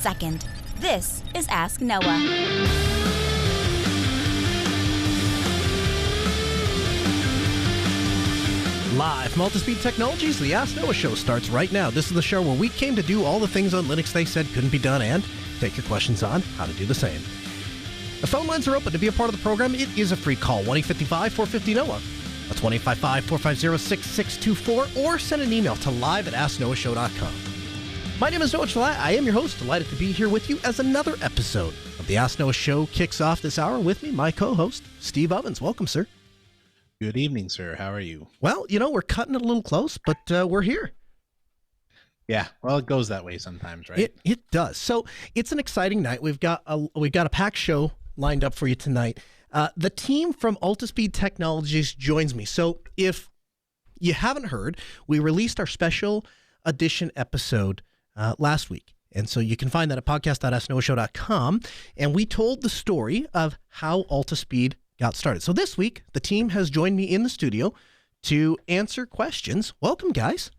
Second, this is Ask Noah. Live from Altispeed Technologies, the Ask Noah show starts right now. This is the show where we came to do all the things on Linux they said couldn't be done and take your questions on how to do the same. The phone lines are open to be a part of the program. It is a free call, 1-855-450-NOAH. That's 1-855-450-6624, or send an email to live@asknoahshow.com. My name is Noah Chalai. I am your host. Delighted to be here with you as another episode of the Ask Noah show kicks off this hour. With me, my co-host, Steve Ovens. Welcome, sir. Good evening, sir. How are you? Well, we're cutting it a little close, but we're here. Yeah, well, it goes that way sometimes, right? It does. So it's an exciting night. We've got a packed show lined up for you tonight. The team from Altispeed Technologies joins me. So if you haven't heard, we released our special edition episode last week. And so you can find that at podcast.asknoahshow.com. And we told the story of how Altispeed got started. So this week, the team has joined me in the studio to answer questions. Welcome, guys.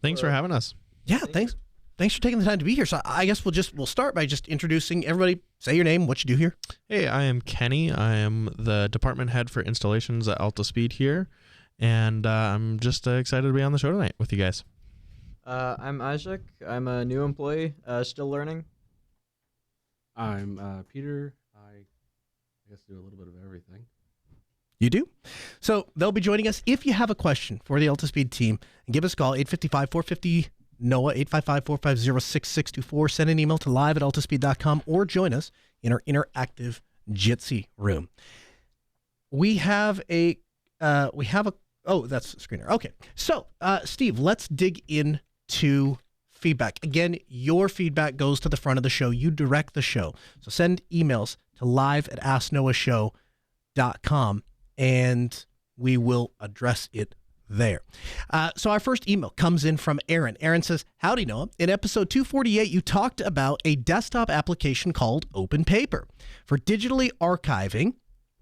Thanks for having us. Yeah, thanks for taking the time to be here. So I guess we'll start by just introducing everybody. Say your name, what you do here. Hey, I am Kenny. I am the department head for installations at Altispeed here, and I'm just excited to be on the show tonight with you guys. I'm Isaac. I'm a new employee, still learning. I'm Peter. I guess do a little bit of everything. You do? So they'll be joining us. If you have a question for the Altispeed team, give us a call, 855-450-NOAH, 855-450-6624. Send an email to live@altispeed.com or join us in our interactive Jitsi room. We have a that's the screener. Okay. So, Steve, let's dig into feedback. Again, your feedback goes to the front of the show. You direct the show. So send emails to live@asknoahshow.com and we will address it there. So our first email comes in from Aaron. Aaron says, "Howdy, Noah. In episode 248, you talked about a desktop application called Open Paper for digitally archiving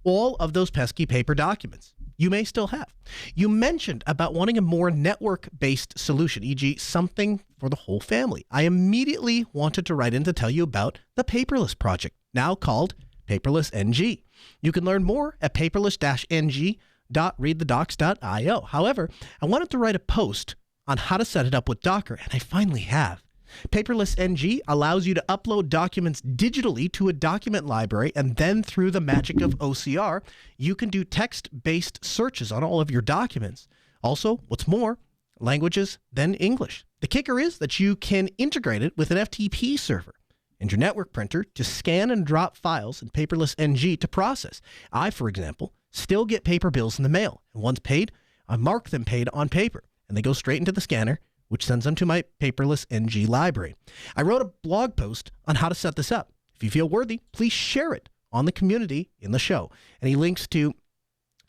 all of those pesky paper documents you may still have. You mentioned about wanting a more network-based solution, e.g. something for the whole family. I immediately wanted to write in to tell you about the Paperless project, now called Paperless NG. You can learn more at paperless-ng.readthedocs.io. However, I wanted to write a post on how to set it up with Docker, and I finally have. Paperless NG allows you to upload documents digitally to a document library, and then through the magic of OCR, you can do text-based searches on all of your documents. Also, what's more, languages than English. The kicker is that you can integrate it with an FTP server and your network printer to scan and drop files in Paperless NG to process. I, for example, still get paper bills in the mail, and once paid, I mark them paid on paper, and they go straight into the scanner, which sends them to my Paperless NG library. I wrote a blog post on how to set this up. If you feel worthy, please share it on the community in the show." And he links to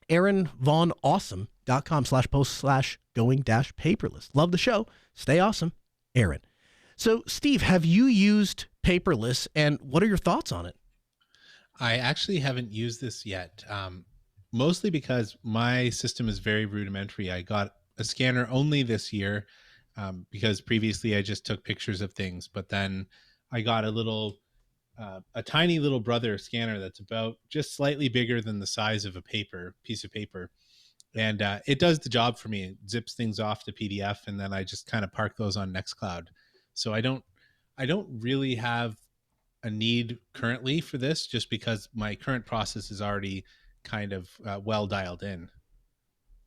aaronvaughanawesome.com/post/going-paperless. Love the show. Stay awesome, Aaron. So, Steve, have you used Paperless, and what are your thoughts on it? I actually haven't used this yet, mostly because my system is very rudimentary. I got a scanner only this year, because previously I just took pictures of things, but then I got a tiny little brother scanner that's about just slightly bigger than the size of a piece of paper. And it does the job for me. It zips things off to PDF, and then I just kind of park those on Nextcloud. So I don't really have a need currently for this, just because my current process is already kind of well dialed in.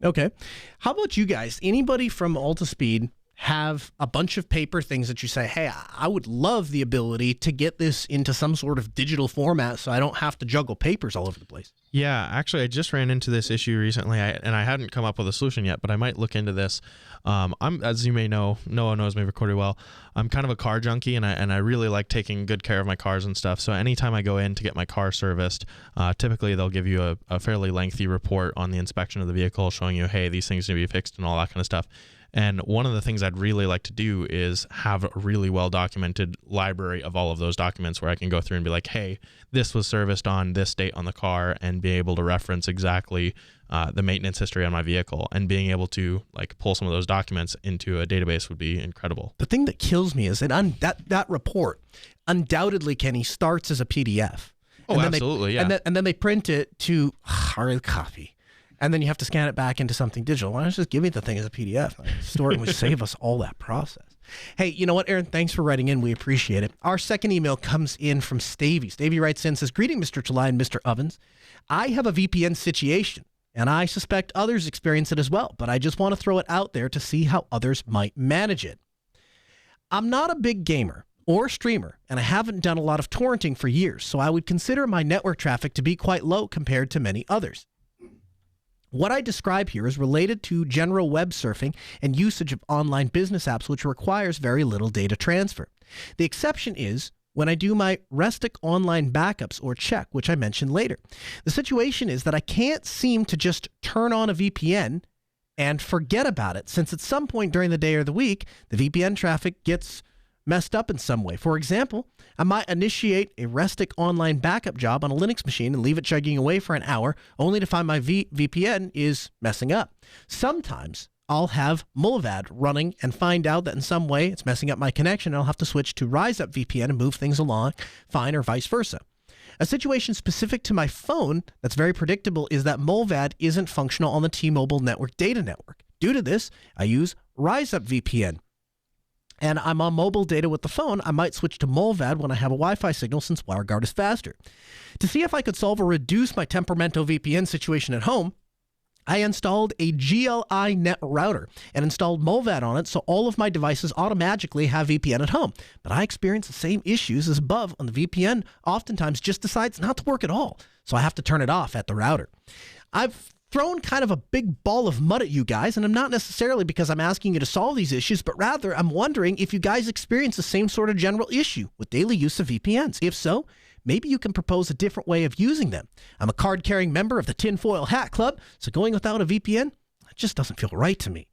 Okay. How about you guys? Anybody from Altispeed have a bunch of paper things that you say, hey, I would love the ability to get this into some sort of digital format so I don't have to juggle papers all over the place? Yeah, actually, I just ran into this issue recently, and I hadn't come up with a solution yet, but I might look into this. As you may know, Noah knows me recorded well. I'm kind of a car junkie, and I really like taking good care of my cars and stuff. So anytime I go in to get my car serviced, typically they'll give you a fairly lengthy report on the inspection of the vehicle, showing you, hey, these things need to be fixed and all that kind of stuff. And one of the things I'd really like to do is have a really well documented library of all of those documents where I can go through and be like, hey, this was serviced on this date on the car, and be able to reference exactly the maintenance history on my vehicle, and being able to like pull some of those documents into a database would be incredible. The thing that kills me is that report undoubtedly, Kenny, starts as a PDF. Oh, and absolutely, yeah. And then they print it to hard copy. And then you have to scan it back into something digital. Why don't you just give me the thing as a PDF? Store it and we save us all that process. Hey, you know what, Aaron? Thanks for writing in. We appreciate it. Our second email comes in from Stavey. Stavey writes in, says, greeting, Mr. July and Mr. Ovens. I have a VPN situation, and I suspect others experience it as well, but I just want to throw it out there to see how others might manage it. I'm not a big gamer or streamer, and I haven't done a lot of torrenting for years, so I would consider my network traffic to be quite low compared to many others. What I describe here is related to general web surfing and usage of online business apps, which requires very little data transfer. The exception is when I do my Restic online backups or check, which I mentioned later. The situation is that I can't seem to just turn on a VPN and forget about it, since at some point during the day or the week, the VPN traffic gets messed up in some way. For example, I might initiate a Restic online backup job on a Linux machine and leave it chugging away for an hour, only to find my VPN is messing up. Sometimes I'll have Mullvad running and find out that in some way it's messing up my connection, and I'll have to switch to RiseUp VPN and move things along fine, or vice versa. A situation specific to my phone that's very predictable is that Mullvad isn't functional on the T-Mobile network data network. Due to this, I use RiseUp VPN. And I'm on mobile data with the phone, I might switch to Mullvad when I have a Wi-Fi signal, since WireGuard is faster. To see if I could solve or reduce my Temperamento VPN situation at home, I installed a GLI net router and installed Mullvad on it, so all of my devices automatically have VPN at home. But I experience the same issues as above on the VPN, oftentimes just decides not to work at all, so I have to turn it off at the router. I've thrown kind of a big ball of mud at you guys, and I'm not necessarily because I'm asking you to solve these issues, but rather I'm wondering if you guys experience the same sort of general issue with daily use of VPNs. If so, maybe you can propose a different way of using them. I'm a card-carrying member of the Tinfoil Hat Club, so going without a VPN, it just doesn't feel right to me.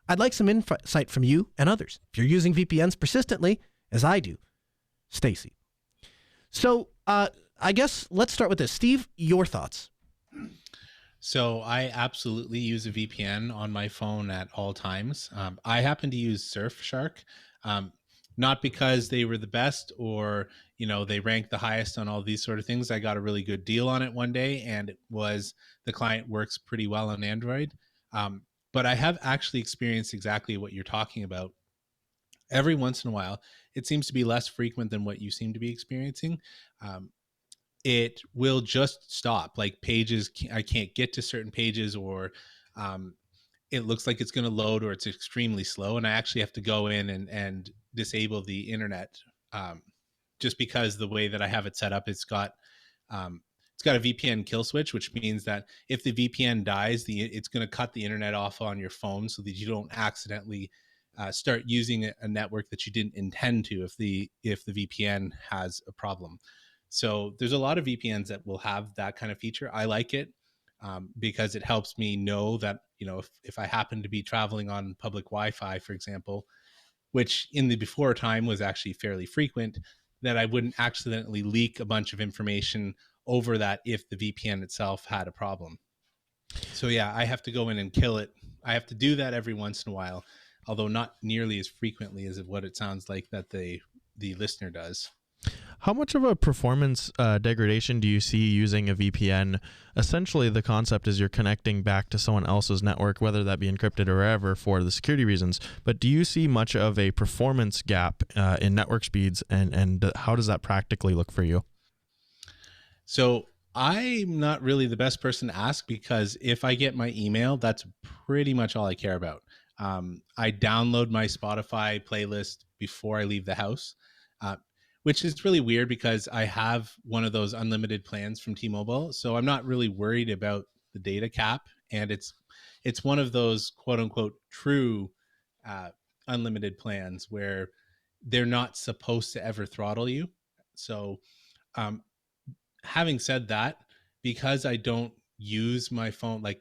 I'd like some insight from you and others, if you're using VPNs persistently, as I do. Stacy. So I guess let's start with this. Steve, your thoughts? So I absolutely use a VPN on my phone at all times. I happen to use Surfshark, not because they were the best or, you know, they ranked the highest on all these sort of things. I got a really good deal on it one day, and it was, the client works pretty well on Android. But I have actually experienced exactly what you're talking about. Every once in a while, it seems to be less frequent than what you seem to be experiencing. It will just stop, like pages, I can't get to certain pages, or it looks like it's going to load, or it's extremely slow, and I actually have to go in and disable the internet, just because the way that I have it set up, it's got a VPN kill switch, which means that if the VPN dies, it's going to cut the internet off on your phone, so that you don't accidentally start using a network that you didn't intend to if the VPN has a problem. So there's a lot of VPNs that will have that kind of feature. I like it because it helps me know that, you know, if I happen to be traveling on public Wi-Fi, for example, which in the before time was actually fairly frequent, that I wouldn't accidentally leak a bunch of information over that if the VPN itself had a problem. So yeah, I have to go in and kill it. I have to do that every once in a while, although not nearly as frequently as what it sounds like that the listener does. How much of a performance degradation do you see using a VPN? Essentially, the concept is you're connecting back to someone else's network, whether that be encrypted or wherever, for the security reasons. But do you see much of a performance gap in network speeds, and how does that practically look for you? So I'm not really the best person to ask, because if I get my email, that's pretty much all I care about. I download my Spotify playlist before I leave the house. Which is really weird because I have one of those unlimited plans from T-Mobile. So I'm not really worried about the data cap. And it's one of those quote unquote true unlimited plans where they're not supposed to ever throttle you. So having said that, because I don't use my phone, like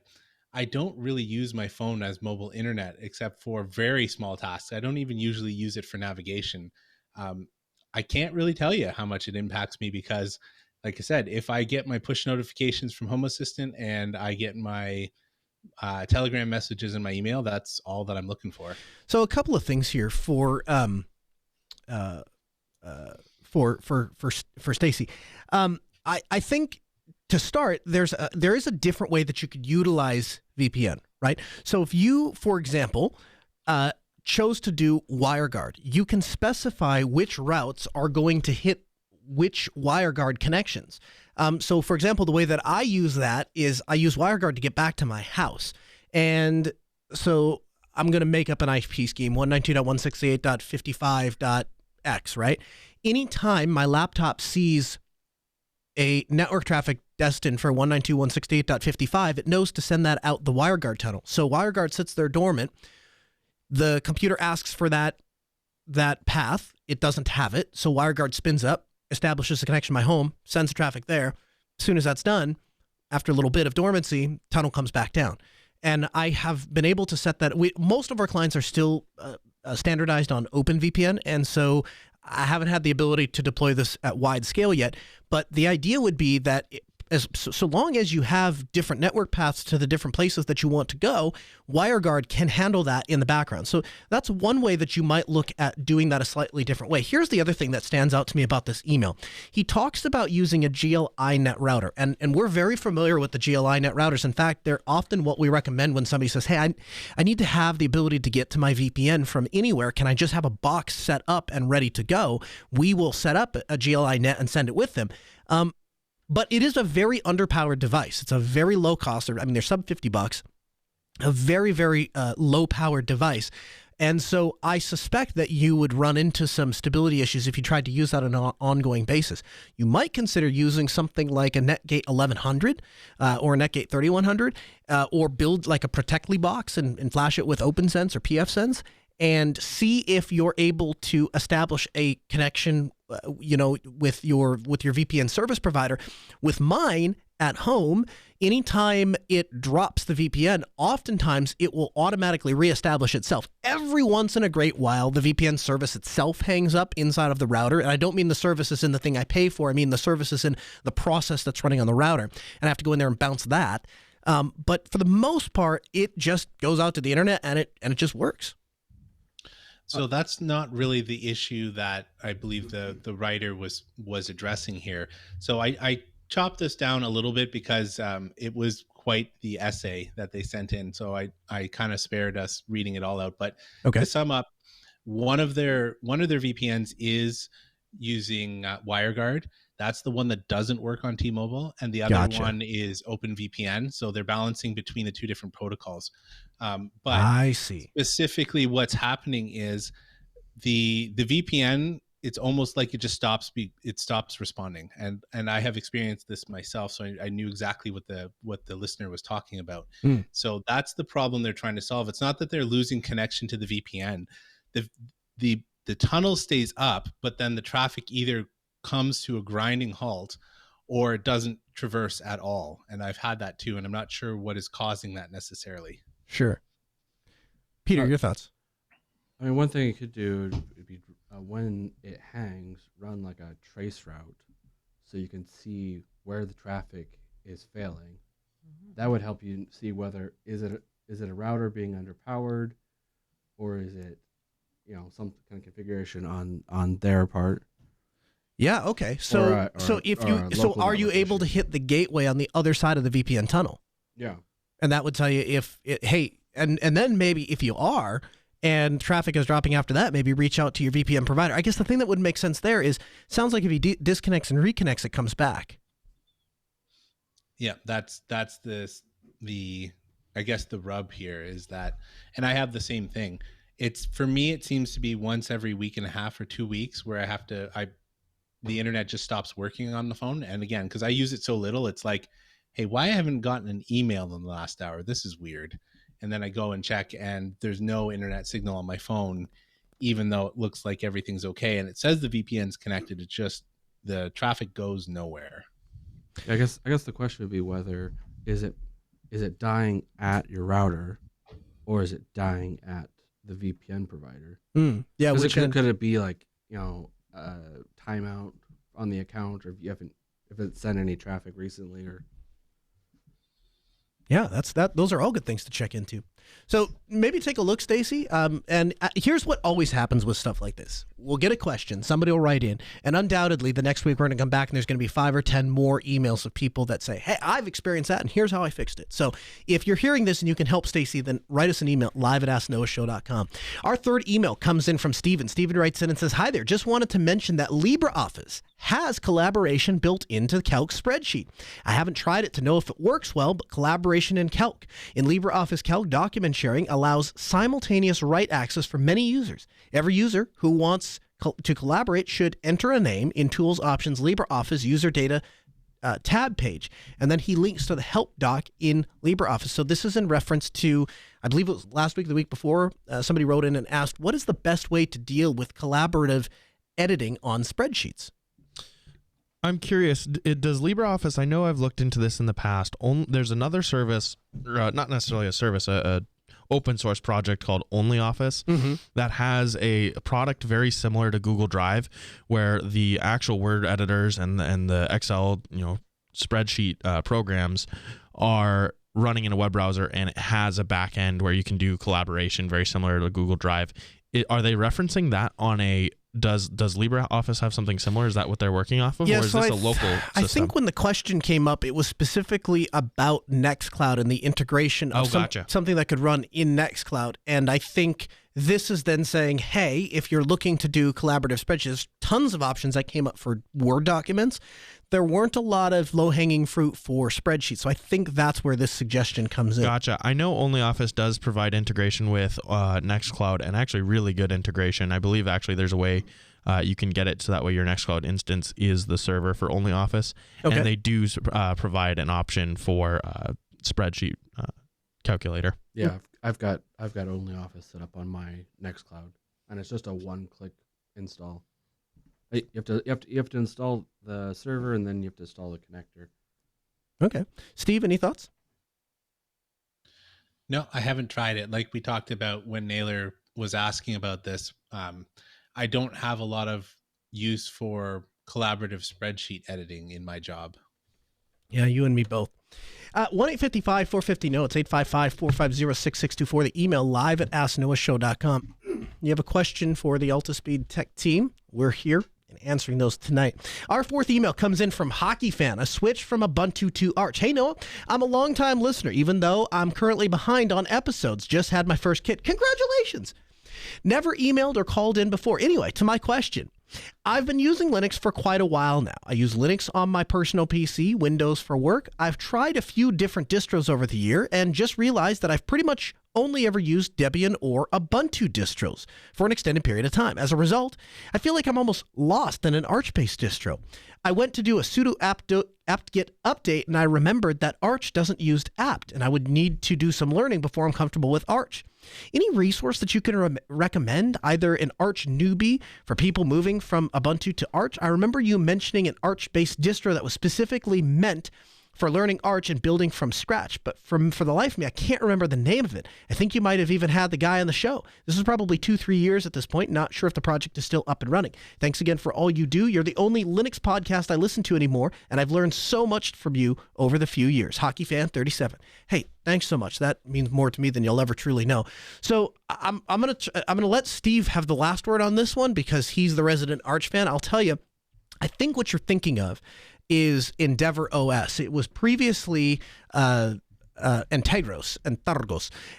I don't really use my phone as mobile internet except for very small tasks. I don't even usually use it for navigation. Um, I can't really tell you how much it impacts me because, like I said, if I get my push notifications from Home Assistant and I get my Telegram messages in my email, that's all that I'm looking for. So a couple of things here for Stacy. I think to start, there is a different way that you could utilize VPN, right? So if you, for example, chose to do WireGuard, you can specify which routes are going to hit which WireGuard connections. So for example, the way that I use that is I use WireGuard to get back to my house. And so I'm going to make up an IP scheme, 192.168.55.x, right? Anytime my laptop sees a network traffic destined for 192.168.55, it knows to send that out the WireGuard tunnel. So WireGuard sits there dormant. The computer asks for that path. It doesn't have it. So WireGuard spins up, establishes a connection to my home, sends the traffic there. As soon as that's done, after a little bit of dormancy, tunnel comes back down. And I have been able to set that. Most of our clients are still standardized on OpenVPN, and so I haven't had the ability to deploy this at wide scale yet. But the idea would be that so long as you have different network paths to the different places that you want to go, WireGuard can handle that in the background. So that's one way that you might look at doing that a slightly different way. Here's the other thing that stands out to me about this email. He talks about using a GLI net router, and we're very familiar with the GLI net routers. In fact, they're often what we recommend when somebody says, hey, I need to have the ability to get to my VPN from anywhere. Can I just have a box set up and ready to go? We will set up a GLI net and send it with them. But it is a very underpowered device. It's a very low cost. I mean, they're sub $50, a very, very low powered device. And so I suspect that you would run into some stability issues if you tried to use that on an ongoing basis. You might consider using something like a Netgate 1100 or a Netgate 3100 or build like a Protectly box and flash it with OpenSense or pfSense and see if you're able to establish a connection with your VPN service provider. With mine at home, anytime it drops the VPN, oftentimes it will automatically reestablish itself. Every once in a great while, the VPN service itself hangs up inside of the router. And I don't mean the service is in the thing I pay for. I mean the service is in the process that's running on the router. And I have to go in there and bounce that. But for the most part, it just goes out to the internet and it just works. So that's not really the issue that I believe the writer was addressing here. So I chopped this down a little bit because it was quite the essay that they sent in. So I kind of spared us reading it all out. But okay. To sum up, one of their VPNs is using WireGuard. That's the one that doesn't work on T-Mobile, and the other one is OpenVPN. So they're balancing between the two different protocols. But I see. Specifically, what's happening is the VPN. It's almost like it just stops responding, and I have experienced this myself, so I knew exactly what the listener was talking about. So that's the problem they're trying to solve. It's not that they're losing connection to the VPN. The tunnel stays up, but then the traffic either comes to a grinding halt or it doesn't traverse at all. And I've had that too, and I'm not sure what is causing that necessarily. Sure. Peter, your thoughts? I mean, one thing you could do would be when it hangs, run like a trace route so you can see where the traffic is failing. That would help you see whether is it a router being underpowered, or is it some kind of configuration on their part. Yeah. Okay. So are you able to hit the gateway on the other side of the VPN tunnel? Yeah. And that would tell you if and then maybe if you are and traffic is dropping after that, maybe reach out to your VPN provider. I guess the thing that would make sense there is sounds like if he disconnects and reconnects, it comes back. Yeah, that's the I guess the rub here is that, and I have the same thing. It's for me, it seems to be once every week and a half or 2 weeks where the internet just stops working on the phone. And again, because I use it so little, it's like, hey, why I haven't gotten an email in the last hour? This is weird. And then I go and check and there's no internet signal on my phone, even though it looks like everything's okay. And it says the VPN's connected. It's just the traffic goes nowhere. I guess the question would be whether is it is it dying at your router, or is it dying at the VPN provider? Yeah, Could it be like, timeout on the account, or if it's sent any traffic recently, or yeah, those are all good things to check into. So maybe take a look, Stacy. And here's what always happens with stuff like this. We'll get a question. Somebody will write in. And undoubtedly, the next week we're going to come back and there's going to be 5 or 10 more emails of people that say, hey, I've experienced that and here's how I fixed it. So if you're hearing this and you can help Stacy, then write us an email, live@asknoahshow.com. Our third email comes in from Steven. Steven writes in and says, hi there. Just wanted to mention that LibreOffice has collaboration built into the Calc spreadsheet. I haven't tried it to know if it works well, but collaboration in Calc. In LibreOffice Calc, document sharing allows simultaneous write access for many users. Every user who wants to collaborate should enter a name in Tools Options LibreOffice User Data tab page, and then he links to the help doc in LibreOffice. So this is in reference to, I believe it was last week, the week before, somebody wrote in and asked, what is the best way to deal with collaborative editing on spreadsheets? I'm curious, does LibreOffice, I know I've looked into this in the past, there's another service, not necessarily a service, a open source project called OnlyOffice that has a product very similar to Google Drive, where the actual Word editors and the Excel spreadsheet programs are running in a web browser, and it has a back end where you can do collaboration very similar to Google Drive. Are they referencing that on a does LibreOffice have something similar? Is that what they're working off of? Yeah, or is so this a local system? I think when the question came up, it was specifically about Nextcloud and the integration of something that could run in Nextcloud. And I think this is then saying, hey, if you're looking to do collaborative spreadsheets, tons of options that came up for Word documents. There weren't a lot of low-hanging fruit for spreadsheets. So I think that's where this suggestion comes in. Gotcha. I know OnlyOffice does provide integration with Nextcloud, and actually really good integration. I believe actually there's a way you can get it so that way your Nextcloud instance is the server for OnlyOffice. Okay. And they do provide an option for spreadsheet calculator. Yeah, I've got OnlyOffice set up on my Nextcloud, and it's just a one-click install. You have to install the server, and then you have to install the connector. Okay, Steve, any thoughts? No, I haven't tried it. Like we talked about when Naylor was asking about this, I don't have a lot of use for collaborative spreadsheet editing in my job. Yeah, you and me both. 1-855-450-NO. It's 855-450-6624. The email live@asknoahshow.com. You have a question for the Altispeed tech team? We're here and answering those tonight. Our fourth email comes in from Hockey Fan, a switch from Ubuntu to Arch. Hey, Noah, I'm a longtime listener, even though I'm currently behind on episodes. Just had my first kit. Congratulations. Never emailed or called in before. Anyway, to my question. I've been using Linux for quite a while now. I use Linux on my personal PC, Windows for work. I've tried a few different distros over the year and just realized that I've pretty much only ever used Debian or Ubuntu distros for an extended period of time. As a result, I feel like I'm almost lost in an Arch-based distro. I went to do a sudo apt-get update, and I remembered that Arch doesn't use apt, and I would need to do some learning before I'm comfortable with Arch. Any resource that you can recommend, either an Arch newbie for people moving from Ubuntu to Arch? I remember you mentioning an Arch-based distro that was specifically meant for learning Arch and building from scratch, but for the life of me, I can't remember the name of it. I think you might have even had the guy on the show. This is probably 2-3 years at this point. Not sure if the project is still up and running. Thanks again for all you do. You're the only Linux podcast I listen to anymore, and I've learned so much from you over the few years. Hockey Fan 37. Hey, thanks so much. That means more to me than you'll ever truly know. So I'm gonna let Steve have the last word on this one because he's the resident Arch fan. I'll tell you, I think what you're thinking of is Endeavor OS. It was previously Antergos,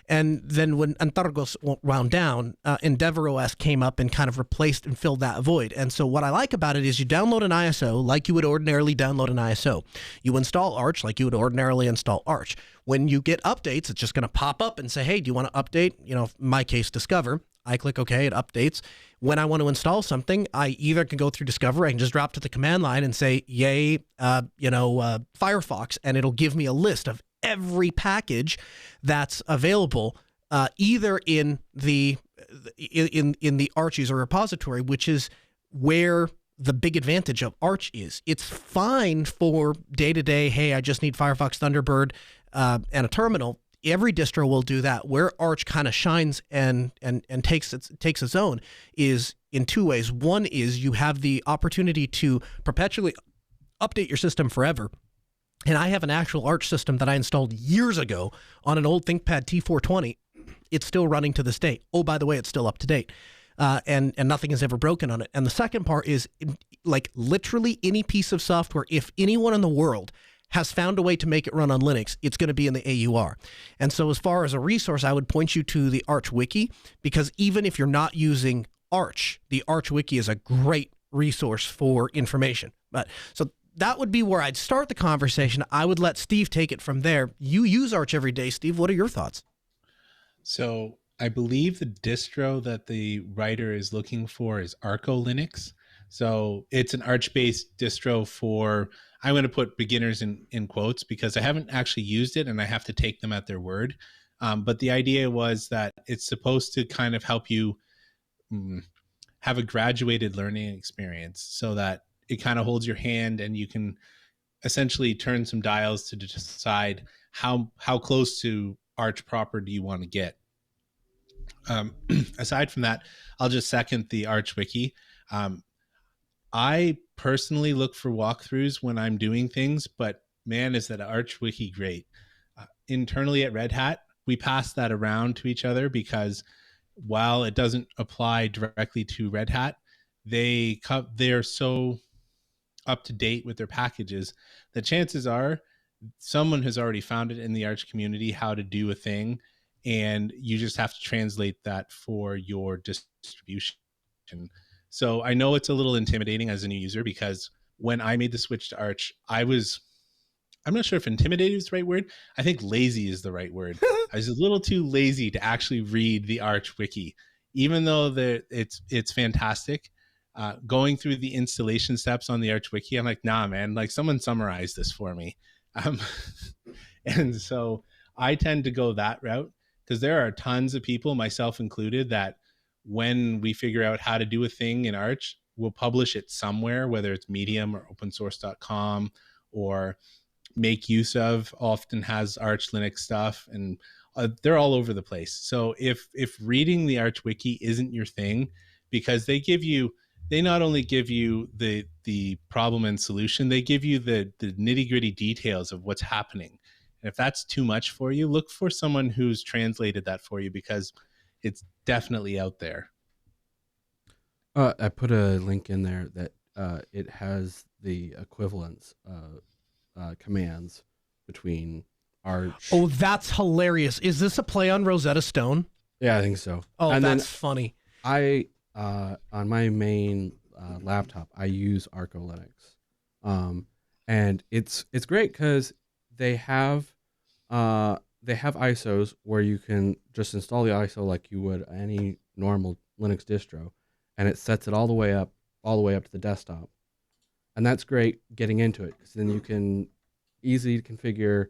and then when Antergos wound down, Endeavor OS came up and kind of replaced and filled that void. And so what I like about it is you download an ISO like you would ordinarily download an ISO. You install Arch like you would ordinarily install Arch. When you get updates, it's just going to pop up and say, hey, do you want to update? You know, in my case, Discover. I click OK, it updates. When I want to install something, I either can go through Discover, I can just drop to the command line and say, yay, Firefox, and it'll give me a list of every package that's available, either in the Arch user repository, which is where the big advantage of Arch is. It's fine for day-to-day, hey, I just need Firefox Thunderbird, and a terminal, every distro will do that. Where Arch kind of shines and takes its own is in two ways. One is you have the opportunity to perpetually update your system forever. And I have an actual Arch system that I installed years ago on an old ThinkPad T420. It's still running to this day. Oh, by the way, it's still up to date. And nothing is ever broken on it. And the second part is, like, literally any piece of software, if anyone in the world has found a way to make it run on Linux, it's going to be in the AUR. And so as far as a resource, I would point you to the Arch Wiki, because even if you're not using Arch, the Arch Wiki is a great resource for information. But so that would be where I'd start the conversation. I would let Steve take it from there. You use Arch every day, Steve. What are your thoughts? So I believe the distro that the writer is looking for is Arco Linux. So it's an Arch-based distro for, I'm going to put beginners in quotes because I haven't actually used it and I have to take them at their word. But the idea was that it's supposed to kind of help you have a graduated learning experience so that it kind of holds your hand and you can essentially turn some dials to decide how close to Arch proper do you want to get. Aside from that, I'll just second the Arch Wiki. I personally look for walkthroughs when I'm doing things, but man, is that Arch Wiki great. Internally at Red Hat, we pass that around to each other because while it doesn't apply directly to Red Hat, they're so up to date with their packages that chances are someone has already found it in the Arch community how to do a thing, and you just have to translate that for your distribution. So I know it's a little intimidating as a new user because when I made the switch to Arch, I'm not sure if intimidated is the right word. I think lazy is the right word. I was a little too lazy to actually read the Arch Wiki, even though it's fantastic. Going through the installation steps on the Arch Wiki, I'm like, nah, man, like someone summarized this for me. And so I tend to go that route because there are tons of people, myself included, that when we figure out how to do a thing in Arch, we'll publish it somewhere, whether it's Medium or opensource.com or Make Use Of often has Arch Linux stuff, and they're all over the place. So if reading the Arch Wiki isn't your thing, because they not only give you the problem and solution, they give you the nitty-gritty details of what's happening. And if that's too much for you, look for someone who's translated that for you because it's definitely out there. I put a link in there that it has the equivalence commands between Arch. Oh, that's hilarious. Is this a play on Rosetta Stone? Yeah, I think so. Oh, and that's funny. I on my main laptop, I use Arco Linux, and it's great because they have ISOs where you can just install the ISO like you would any normal Linux distro, and it sets it all the way up to the desktop, and that's great getting into it because then you can easily configure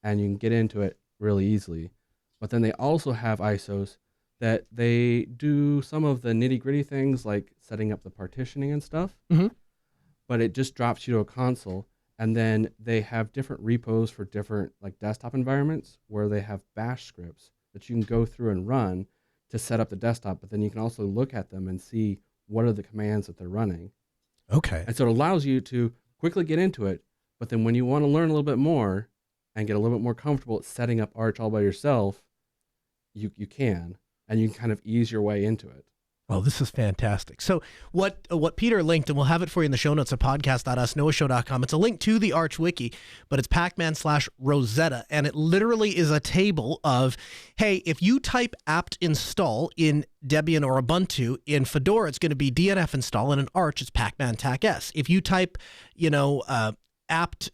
and you can get into it really easily. But then they also have ISOs that they do some of the nitty-gritty things like setting up the partitioning and stuff, but it just drops you to a console. And then they have different repos for different like desktop environments where they have bash scripts that you can go through and run to set up the desktop, but then you can also look at them and see what are the commands that they're running. Okay. And so it allows you to quickly get into it, but then when you want to learn a little bit more and get a little bit more comfortable at setting up Arch all by yourself, you can, and you can kind of ease your way into it. Well, this is fantastic. So what Peter linked, and we'll have it for you in the show notes at podcast.usnoahshow.com. It's a link to the Arch Wiki, but it's pacman/Rosetta, and it literally is a table of, hey, if you type apt install in Debian or Ubuntu, in Fedora it's going to be DNF install, and in Arch it's pacman tac-s. If you type, apt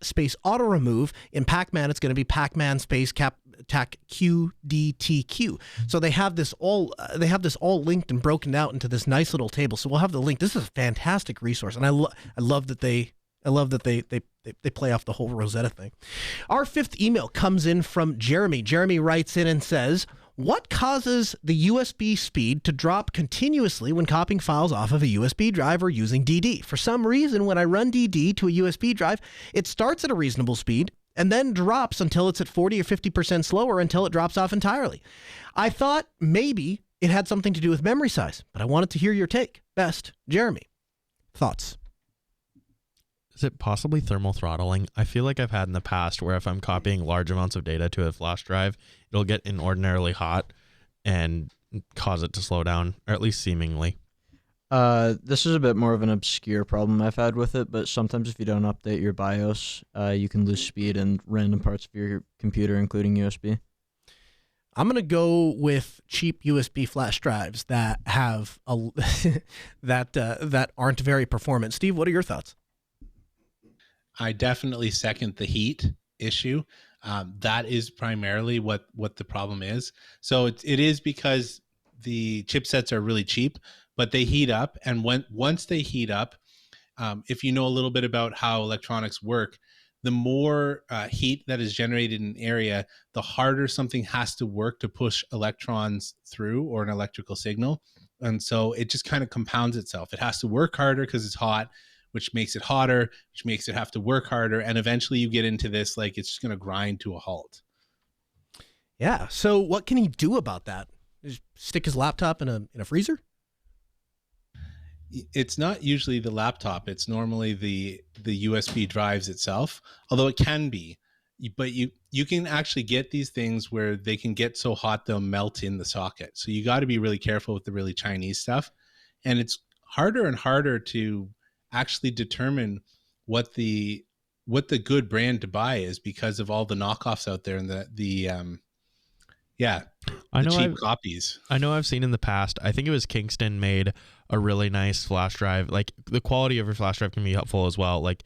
space auto remove in pacman, it's going to be pacman space tac qdtq. So they have this all linked and broken out into this nice little table. So we'll have the link. This is a fantastic resource, and I love that they play off the whole Rosetta thing. Our fifth email comes in from Jeremy. Jeremy writes in and says, what causes the USB speed to drop continuously when copying files off of a USB drive or using DD? For some reason, when I run DD to a USB drive, it starts at a reasonable speed, and then drops until it's at 40 or 50% slower until it drops off entirely. I thought maybe it had something to do with memory size, but I wanted to hear your take. Best, Jeremy, thoughts? Is it possibly thermal throttling? I feel like I've had in the past where if I'm copying large amounts of data to a flash drive, it'll get inordinately hot and cause it to slow down, or at least seemingly. This is a bit more of an obscure problem I've had with it, but sometimes if you don't update your BIOS, you can lose speed in random parts of your computer, including USB. I'm going to go with cheap USB flash drives that have that aren't very performant. Steve, what are your thoughts? I definitely second the heat issue. That is primarily what the problem is. So it is because the chipsets are really cheap, but they heat up. And once they heat up, if you know a little bit about how electronics work, the more heat that is generated in an area, the harder something has to work to push electrons through, or an electrical signal. And so it just kind of compounds itself. It has to work harder because it's hot, which makes it hotter, which makes it have to work harder. And eventually you get into this, like, it's just going to grind to a halt. Yeah. So what can he do about that? Just stick his laptop in a freezer? It's not usually the laptop. It's normally the USB drives itself, although it can be. But you can actually get these things where they can get so hot they'll melt in the socket. So you got to be really careful with the really Chinese stuff. And it's harder and harder to actually determine what the good brand to buy is, because of all the knockoffs out there and the cheap copies. I know I've seen in the past, I think it was Kingston made a really nice flash drive. Like, the quality of your flash drive can be helpful as well. Like,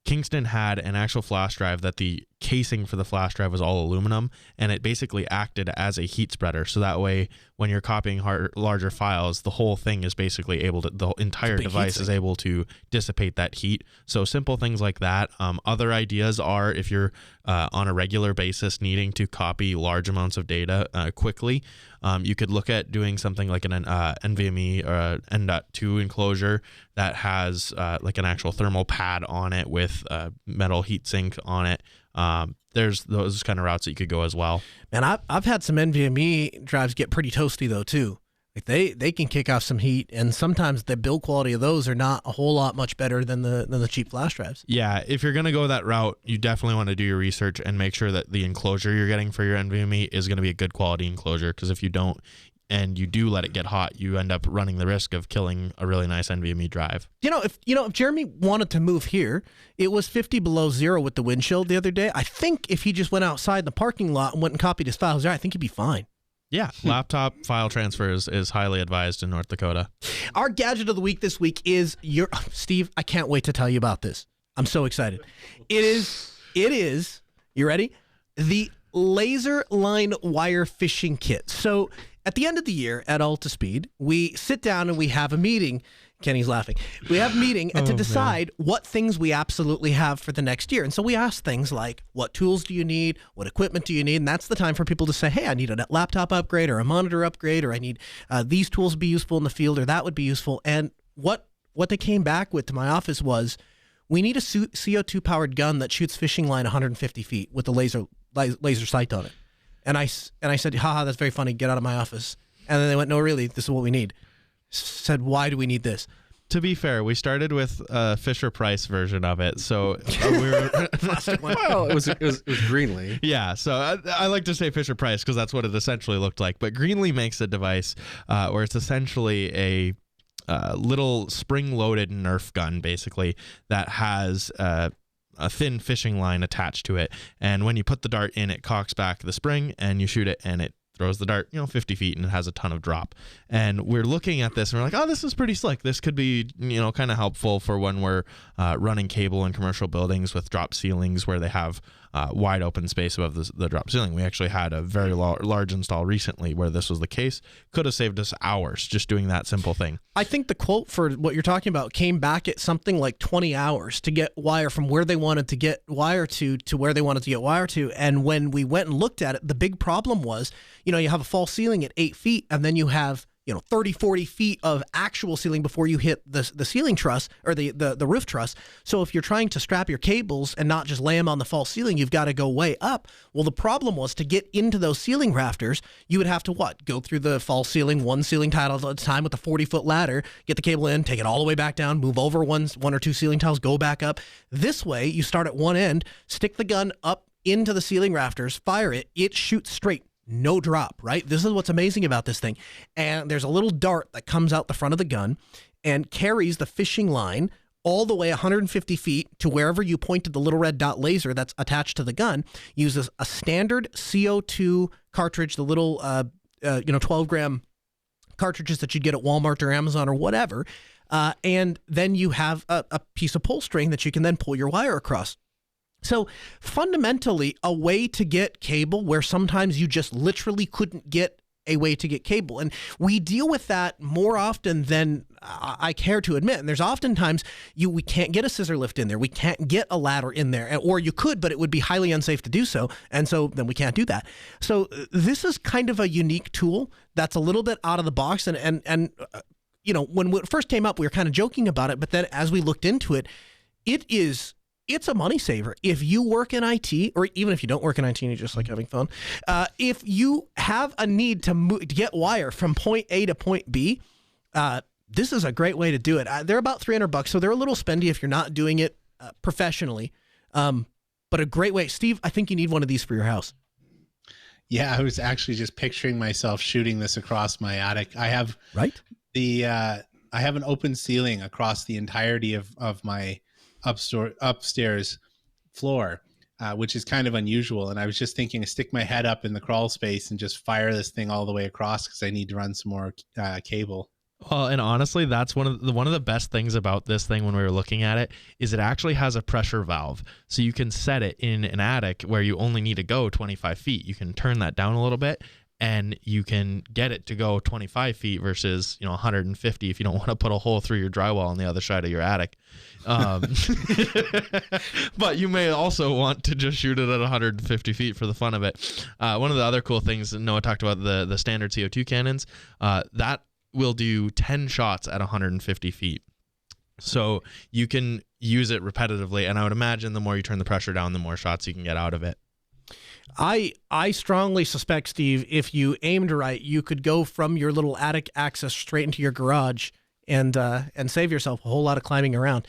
Kingston had an actual flash drive that the casing for the flash drive was all aluminum, and it basically acted as a heat spreader. So that way, when you're copying larger files, the whole thing is basically able to, the entire device is able to dissipate that heat. So simple things like that. Other ideas are, if you're on a regular basis needing to copy large amounts of data quickly, you could look at doing something like an NVMe or N.2 enclosure that has like an actual thermal pad on it with metal heatsink on it. There's those kind of routes that you could go as well. Man, I've had some NVMe drives get pretty toasty though too. Like they can kick off some heat, and sometimes the build quality of those are not a whole lot much better than the cheap flash drives. Yeah, if you're gonna go that route, you definitely want to do your research and make sure that the enclosure you're getting for your NVMe is going to be a good quality enclosure. Because if you don't, and you do let it get hot, you end up running the risk of killing a really nice NVMe drive. If Jeremy wanted to move here, it was 50 below zero with the wind chill the other day. I think if he just went outside in the parking lot and went and copied his files there, I think he'd be fine. Yeah, laptop file transfer is highly advised in North Dakota. Our gadget of the week this week is Steve, I can't wait to tell you about this. I'm so excited. It is, you ready? The laser line wire fishing kit. So at the end of the year at Altispeed, we sit down and we have a meeting. Kenny's laughing. We have a meeting to decide what things we absolutely have for the next year. And so we ask things like, what tools do you need? What equipment do you need? And that's the time for people to say, hey, I need a laptop upgrade or a monitor upgrade, or I need these tools to be useful in the field, or that would be useful. And what they came back with to my office was, we need a CO2 powered gun that shoots fishing line 150 feet with a laser sight on it. And I said, haha, that's very funny. Get out of my office. And then they went, no, really, this is what we need. Said, why do we need this? To be fair, we started with a Fisher Price version of it, so we were well, it was Greenlee. Yeah, so I like to say Fisher Price because that's what it essentially looked like. But Greenlee makes a device where it's essentially a little spring-loaded Nerf gun, basically, that has a thin fishing line attached to it. And when you put the dart in, it cocks back the spring, and you shoot it, and it throws the dart 50 feet, and it has a ton of drop. And we're looking at this and we're like, oh, this is pretty slick. This could be kind of helpful for when we're running cable in commercial buildings with drop ceilings where they have wide open space above the drop ceiling. We actually had a very large install recently where this was the case. Could have saved us hours just doing that simple thing. I think the quote for what you're talking about came back at something like 20 hours to get wire from where they wanted to get wire to where they wanted to get wire to. And when we went and looked at it, the big problem was, you have a false ceiling at 8 feet, and then you have 30, 40 feet of actual ceiling before you hit the ceiling truss or the roof truss. So if you're trying to strap your cables and not just lay them on the false ceiling, you've got to go way up. Well, the problem was to get into those ceiling rafters, you would have to go through the false ceiling, one ceiling tile at a time with a 40-foot ladder, get the cable in, take it all the way back down, move over one or two ceiling tiles, go back up. This way, you start at one end, stick the gun up into the ceiling rafters, fire it shoots straight. No drop, right? This is what's amazing about this thing. And there's a little dart that comes out the front of the gun and carries the fishing line all the way 150 feet to wherever you pointed the little red dot laser that's attached to the gun. Uses a standard CO2 cartridge, the little 12-gram cartridges that you'd get at Walmart or Amazon or whatever. And then you have a piece of pull string that you can then pull your wire across. So fundamentally, a way to get cable where sometimes you just literally couldn't get a way to get cable. And we deal with that more often than I care to admit. And there's oftentimes we can't get a scissor lift in there. We can't get a ladder in there. Or you could, but it would be highly unsafe to do so. And so then we can't do that. So this is kind of a unique tool that's a little bit out of the box. And when it first came up, we were kind of joking about it. But then as we looked into it, it's a money saver. If you work in IT, or even if you don't work in IT and you just like having fun, if you have a need to get wire from point A to point B, this is a great way to do it. They're about $300, so they're a little spendy if you're not doing it professionally, but a great way. Steve, I think you need one of these for your house. Yeah, I was actually just picturing myself shooting this across my attic. I have I have an open ceiling across the entirety of my upstairs floor, which is kind of unusual. And I was just thinking to stick my head up in the crawl space and just fire this thing all the way across because I need to run some more cable. Well, and honestly, that's one of the best things about this thing when we were looking at it is it actually has a pressure valve. So you can set it in an attic where you only need to go 25 feet. You can turn that down a little bit and you can get it to go 25 feet versus 150 if you don't want to put a hole through your drywall on the other side of your attic. But you may also want to just shoot it at 150 feet for the fun of it. One of the other cool things Noah talked about, the standard CO2 cannons, that will do 10 shots at 150 feet. So you can use it repetitively, and I would imagine the more you turn the pressure down, the more shots you can get out of it. I strongly suspect, Steve, if you aimed right, you could go from your little attic access straight into your garage and save yourself a whole lot of climbing around.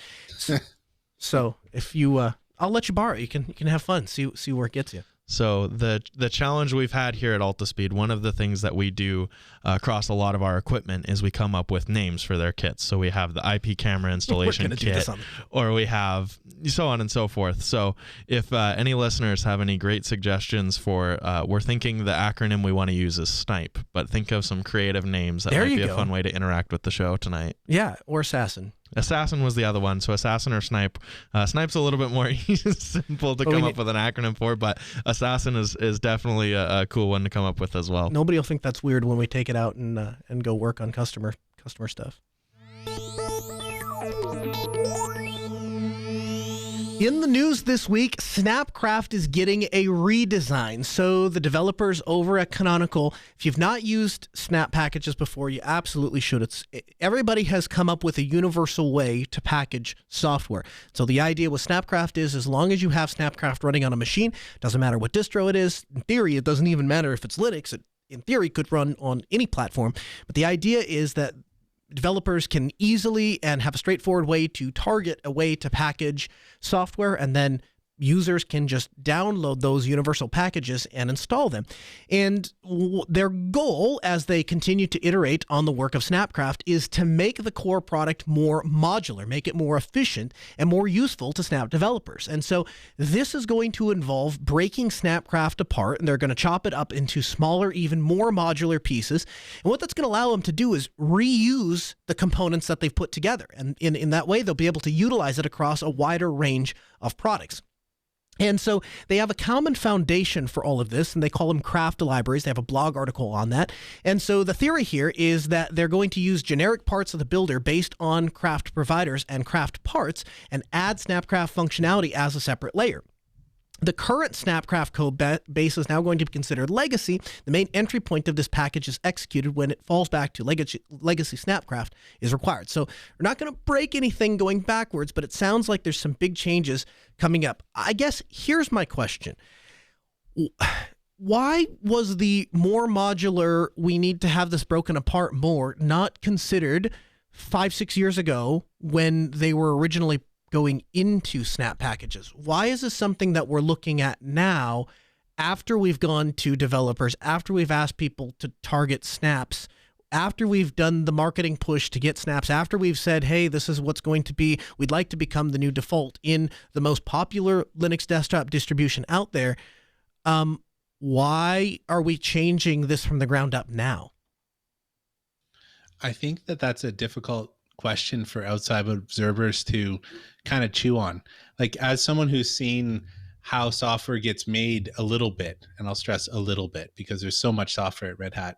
So if you, I'll let you borrow it. You can have fun. See where it gets you. So the challenge we've had here at Altispeed, one of the things that we do across a lot of our equipment is we come up with names for their kits. So we have the IP camera installation kit, or we have so on and so forth. So if any listeners have any great suggestions for, we're thinking the acronym we want to use is SNIPE, but think of some creative names that might be a fun way to interact with the show tonight. Yeah, or Assassin. Assassin was the other one. So Assassin or Snipe. Snipe's a little bit more simple to come up with an acronym for, but Assassin is definitely a cool one to come up with as well. Nobody will think that's weird when we take it out and go work on customer stuff. In the news this week, Snapcraft is getting a redesign. So the developers over at Canonical, if you've not used Snap packages before, you absolutely should. Everybody has come up with a universal way to package software. So the idea with Snapcraft is as long as you have Snapcraft running on a machine, doesn't matter what distro it is. In theory, it doesn't even matter if it's Linux. It, in theory, could run on any platform. But the idea is that developers can easily and have a straightforward way to target a way to package software, and then users can just download those universal packages and install them. And their goal, as they continue to iterate on the work of Snapcraft, is to make the core product more modular, make it more efficient and more useful to Snap developers. And so this is going to involve breaking Snapcraft apart, and they're going to chop it up into smaller, even more modular pieces. And what that's going to allow them to do is reuse the components that they've put together. And in that way, they'll be able to utilize it across a wider range of products. And so they have a common foundation for all of this, and they call them craft libraries. They have a blog article on that. And so the theory here is that they're going to use generic parts of the builder based on craft providers and craft parts and add Snapcraft functionality as a separate layer. The current Snapcraft code base is now going to be considered legacy. The main entry point of this package is executed when it falls back to legacy Snapcraft is required. So we're not going to break anything going backwards, but it sounds like there's some big changes coming up. I guess here's my question. Why was the more modular, we need to have this broken apart more, not considered 5-6 years ago when they were originally going into Snap packages? Why is this something that we're looking at now after we've gone to developers, after we've asked people to target snaps, after we've done the marketing push to get snaps, after we've said, hey, this is what's going to be, we'd like to become the new default in the most popular Linux desktop distribution out there. Why are we changing this from the ground up now? I think that that's a difficult question for outside observers to kind of chew on. Like, as someone who's seen how software gets made a little bit, and I'll stress a little bit because there's so much software at Red Hat.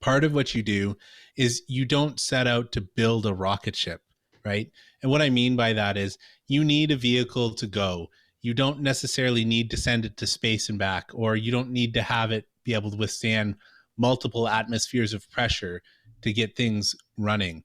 Part of what you do is you don't set out to build a rocket ship, right? And what I mean by that is you need a vehicle to go. You don't necessarily need to send it to space and back, or you don't need to have it be able to withstand multiple atmospheres of pressure to get things running.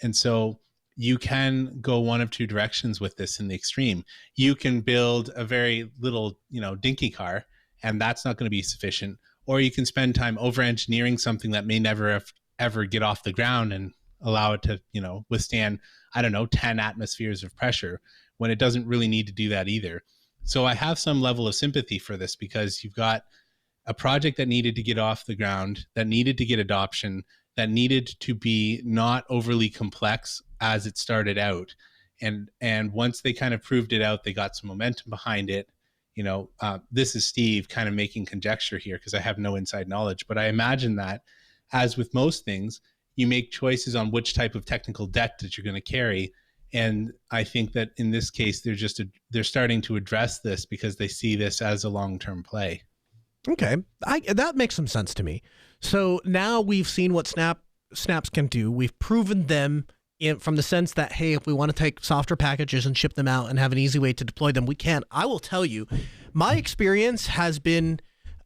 And so you can go one of two directions with this in the extreme. You can build a very little, dinky car, and that's not going to be sufficient. Or you can spend time over engineering something that may never ever get off the ground and allow it to, withstand, 10 atmospheres of pressure, when it doesn't really need to do that either. So I have some level of sympathy for this, because you've got a project that needed to get off the ground, that needed to get adoption, that needed to be not overly complex as it started out. And once they kind of proved it out, they got some momentum behind it. This is Steve kind of making conjecture here because I have no inside knowledge, but I imagine that, as with most things, you make choices on which type of technical debt that you're going to carry. And I think that in this case, they're starting to address this because they see this as a long-term play. Okay, that makes some sense to me. So now we've seen what snaps can do. We've proven them from the sense that, hey, if we want to take software packages and ship them out and have an easy way to deploy them, we can. I will tell you, my experience has been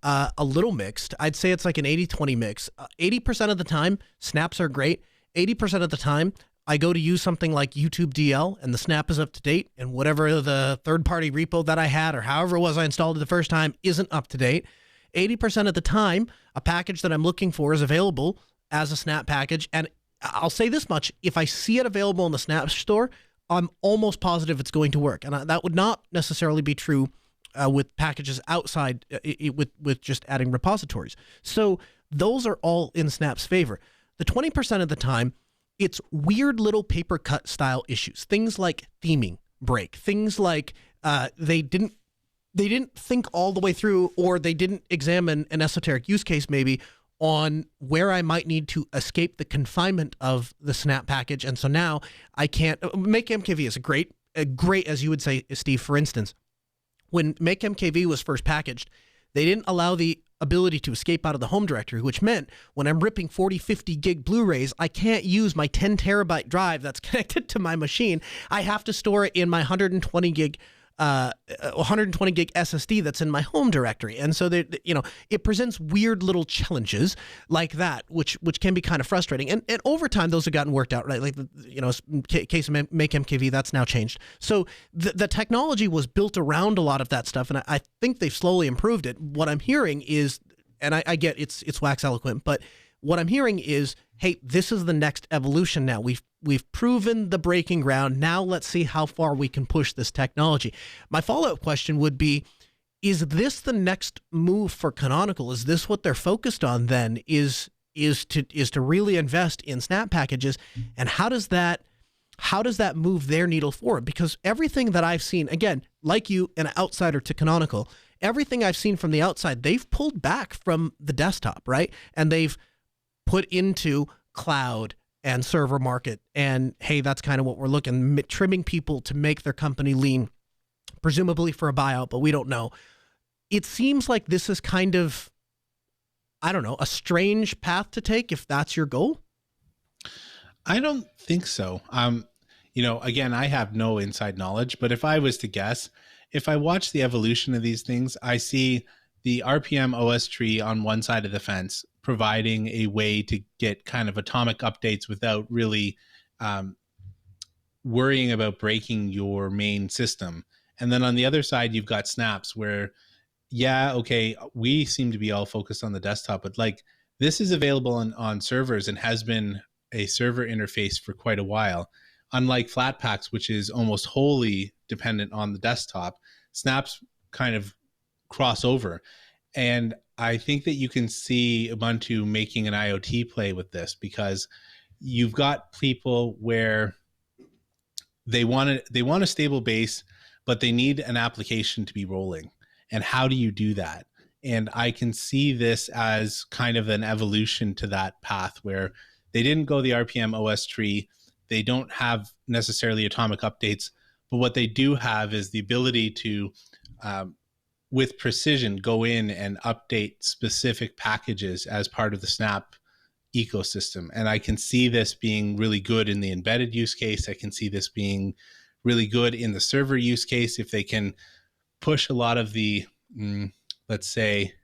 a little mixed. I'd say it's like an 80-20 mix. 80% of the time, snaps are great. 80% of the time, I go to use something like YouTube DL and the snap is up to date, and whatever the third-party repo that I had or however it was I installed it the first time isn't up to date. 80% of the time, a package that I'm looking for is available as a snap package. And I'll say this much, if I see it available in the Snap store, I'm almost positive it's going to work. And that would not necessarily be true with packages outside with just adding repositories. So those are all in Snap's favor. The 20% of the time, it's weird little paper cut style issues. Things like theming break. Things like they didn't think all the way through, or they didn't examine an esoteric use case maybe on where I might need to escape the confinement of the Snap package. And so now I can't. Make MKV is a great, as you would say, Steve, for instance, when Make MKV was first packaged, they didn't allow the ability to escape out of the home directory, which meant when I'm ripping 40, 50 gig Blu-rays, I can't use my 10 terabyte drive that's connected to my machine. I have to store it in my 120 gig SSD that's in my home directory. And so that, it presents weird little challenges like that, which can be kind of frustrating. And over time, those have gotten worked out, right? Like, case of Make MKV, that's now changed. So the technology was built around a lot of that stuff. And I think they've slowly improved it. What I'm hearing is, and I get it's wax eloquent, but what I'm hearing is, hey, this is the next evolution now. We've proven the breaking ground. Now let's see how far we can push this technology. My follow-up question would be, is this the next move for Canonical? Is this what they're focused on then? Is to really invest in Snap packages? And how does that move their needle forward? Because everything that I've seen, again, like you, an outsider to Canonical, everything I've seen from the outside, they've pulled back from the desktop, right? And they've put into cloud and server market, and hey, that's kind of what we're looking, trimming people to make their company lean, presumably for a buyout, but we don't know. It seems like this is kind of, a strange path to take if that's your goal. I don't think so. again, I have no inside knowledge, but if I was to guess, if I watch the evolution of these things, I see the RPM OS tree on one side of the fence providing a way to get kind of atomic updates without really worrying about breaking your main system. And then on the other side, you've got snaps where, okay, we seem to be all focused on the desktop, but like this is available on servers and has been a server interface for quite a while. Unlike Flatpaks, which is almost wholly dependent on the desktop, snaps kind of cross over. And I think that you can see Ubuntu making an IoT play with this, because you've got people where they want a stable base, but they need an application to be rolling. And how do you do that? And I can see this as kind of an evolution to that path where they didn't go the RPM OS tree. They don't have necessarily atomic updates, but what they do have is the ability to, with precision, go in and update specific packages as part of the Snap ecosystem. And I can see this being really good in the embedded use case. I can see this being really good in the server use case. If they can push a lot of the, let's say,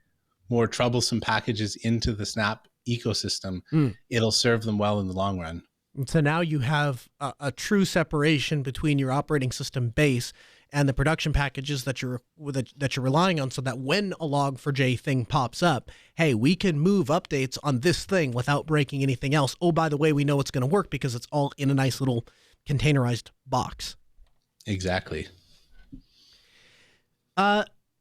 more troublesome packages into the Snap ecosystem, it'll serve them well in the long run. So now you have a true separation between your operating system base and the production packages that you're relying on, so that when a log4j thing pops up, hey, we can move updates on this thing without breaking anything else. Oh, by the way, we know it's going to work because it's all in a nice little containerized box. Exactly.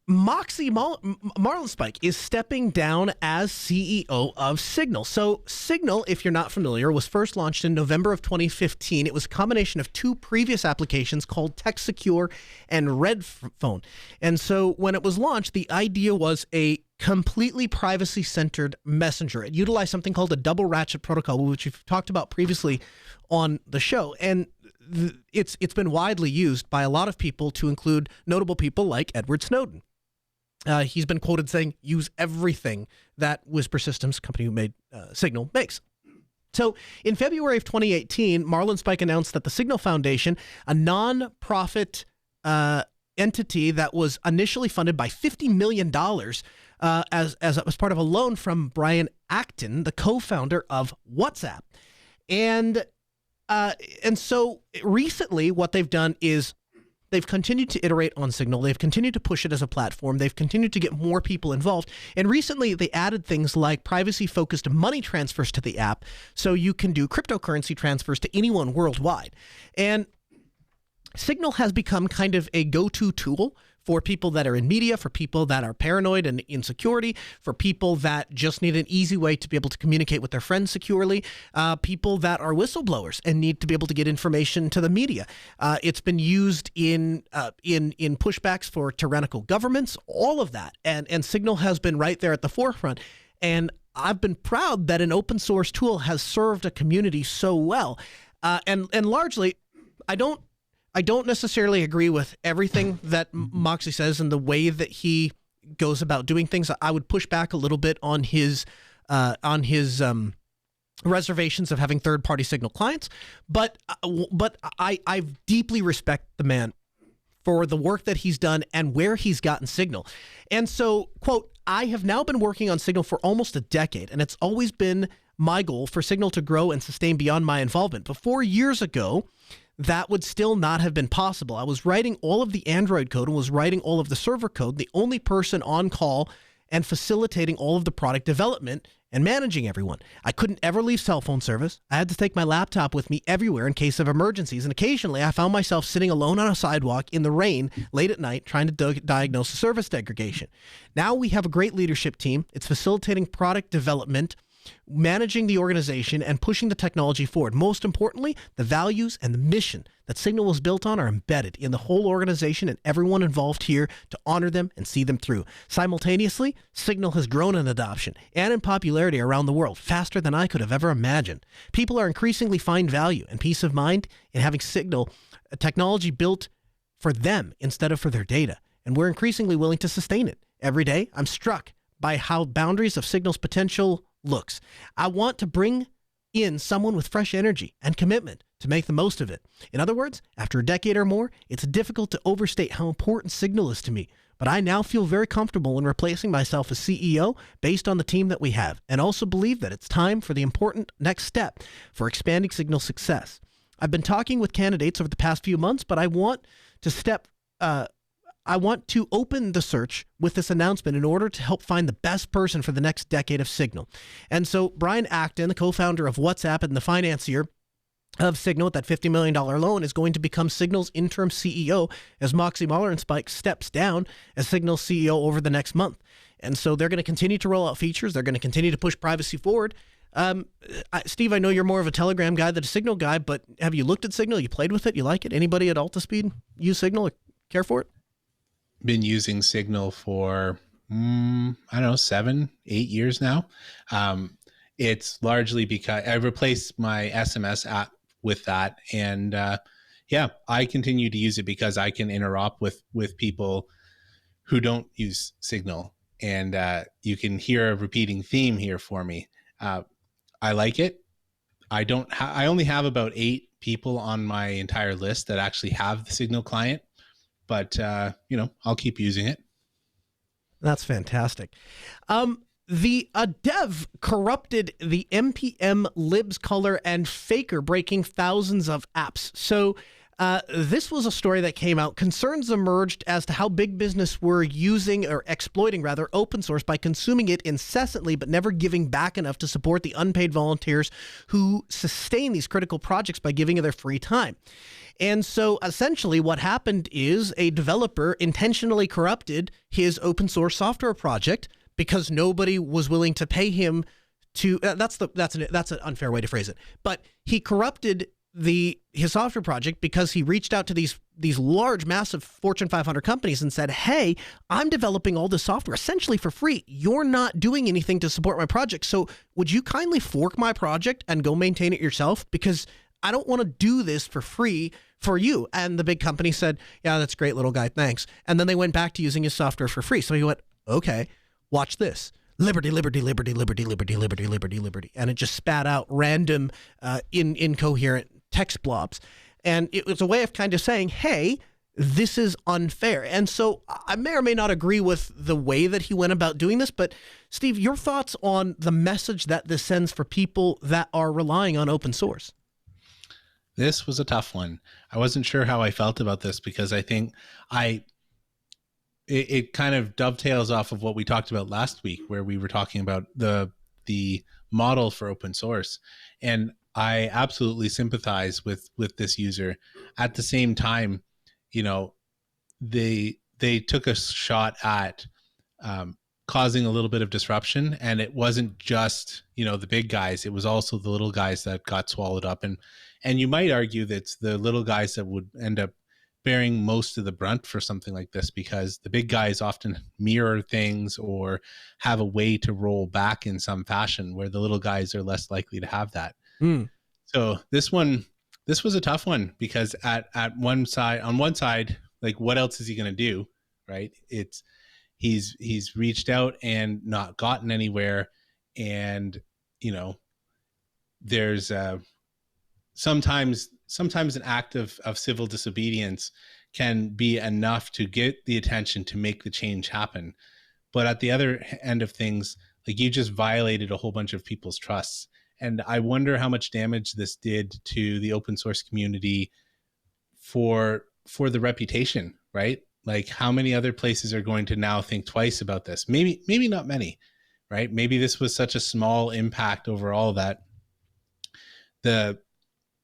Moxie Marlinspike is stepping down as CEO of Signal. So Signal, if you're not familiar, was first launched in November of 2015. It was a combination of two previous applications called TextSecure and Redphone. And so when it was launched, the idea was a completely privacy-centered messenger. It utilized something called a double ratchet protocol, which we've talked about previously on the show. And it's been widely used by a lot of people, to include notable people like Edward Snowden. He's been quoted saying, use everything that Whisper Systems, company who made Signal, makes. So in February of 2018, Marlinspike announced that the Signal Foundation, a non-profit entity that was initially funded by $50 million as part of a loan from Brian Acton, the co-founder of WhatsApp. And so recently what they've done is they've continued to iterate on Signal. They've continued to push it as a platform. They've continued to get more people involved. And recently they added things like privacy-focused money transfers to the app, so you can do cryptocurrency transfers to anyone worldwide. And Signal has become kind of a go-to tool for people that are in media, for people that are paranoid and insecurity, for people that just need an easy way to be able to communicate with their friends securely, people that are whistleblowers and need to be able to get information to the media. It's been used in pushbacks for tyrannical governments, all of that. And Signal has been right there at the forefront. And I've been proud that an open source tool has served a community so well. And largely, I don't necessarily agree with everything that Moxie says and the way that he goes about doing things. I would push back a little bit on his reservations of having third-party Signal clients, but I deeply respect the man for the work that he's done and where he's gotten Signal. And so, quote, I have now been working on Signal for almost a decade, and it's always been my goal for Signal to grow and sustain beyond my involvement. But 4 years ago, that would still not have been possible. I was writing all of the Android code and was writing all of the server code, the only person on call and facilitating all of the product development and managing everyone. I couldn't ever leave cell phone service. I had to take my laptop with me everywhere in case of emergencies, and occasionally I found myself sitting alone on a sidewalk in the rain late at night trying to diagnose a service degradation. Now we have a great leadership team. It's facilitating product development, managing the organization, and pushing the technology forward. Most importantly, the values and the mission that Signal was built on are embedded in the whole organization and everyone involved here to honor them and see them through. Simultaneously, Signal has grown in adoption and in popularity around the world faster than I could have ever imagined. People are increasingly find value and peace of mind in having Signal, a technology built for them instead of for their data, and we're increasingly willing to sustain it. Every day, I'm struck by how boundaries of Signal's potential looks. I want to bring in someone with fresh energy and commitment to make the most of it. In other words, after a decade or more, it's difficult to overstate how important Signal is to me. But I now feel very comfortable in replacing myself as CEO based on the team that we have, and also believe that it's time for the important next step for expanding Signal's success. I've been talking with candidates over the past few months, but I want to open the search with this announcement in order to help find the best person for the next decade of Signal. And so Brian Acton, the co-founder of WhatsApp and the financier of Signal with that $50 million loan, is going to become Signal's interim CEO as Moxie Spike steps down as Signal's CEO over the next month. And so they're going to continue to roll out features. They're going to continue to push privacy forward. Steve, I know you're more of a Telegram guy than a Signal guy, but have you looked at Signal? You played with it? You like it? Anybody at Altispeed use Signal or care for it? Been using Signal for, 7-8 years now. It's largely because I replaced my SMS app with that. And I continue to use it because I can interop with people who don't use Signal. And you can hear a repeating theme here for me. I like it. I only have about 8 people on my entire list that actually have the Signal client, but I'll keep using it. That's fantastic. The dev corrupted the npm libs color and faker, breaking thousands of apps. So this was a story that came out. Concerns emerged as to how big business were using or exploiting open source by consuming it incessantly, but never giving back enough to support the unpaid volunteers who sustain these critical projects by giving of their free time. And so essentially what happened is a developer intentionally corrupted his open source software project because nobody was willing to pay him to, that's an unfair way to phrase it, but he corrupted his software project because he reached out to these large, massive Fortune 500 companies and said, hey, I'm developing all this software essentially for free. You're not doing anything to support my project. So would you kindly fork my project and go maintain it yourself? Because I don't want to do this for free for you. And the big company said, yeah, that's great, little guy. Thanks. And then they went back to using his software for free. So he went, okay, watch this. Liberty, liberty, liberty, liberty, liberty, liberty, liberty, liberty. And it just spat out random, incoherent text blobs. And it was a way of kind of saying, hey, this is unfair. And so I may or may not agree with the way that he went about doing this, but Steve, your thoughts on the message that this sends for people that are relying on open source? This was a tough one. I wasn't sure how I felt about this because I think it kind of dovetails off of what we talked about last week, where we were talking about the model for open source. And I absolutely sympathize with this user. At the same time, they took a shot at causing a little bit of disruption, and it wasn't just the big guys; it was also the little guys that got swallowed up. And you might argue that it's the little guys that would end up bearing most of the brunt for something like this, because the big guys often mirror things or have a way to roll back in some fashion, where the little guys are less likely to have that. So this was a tough one, because on one side, like, what else is he going to do? Right. He's reached out and not gotten anywhere. And, there's sometimes an act of civil disobedience can be enough to get the attention to make the change happen. But at the other end of things, like, you just violated a whole bunch of people's trusts. And I wonder how much damage this did to the open source community for the reputation, right? Like, how many other places are going to now think twice about this? Maybe not many, right? Maybe this was such a small impact overall that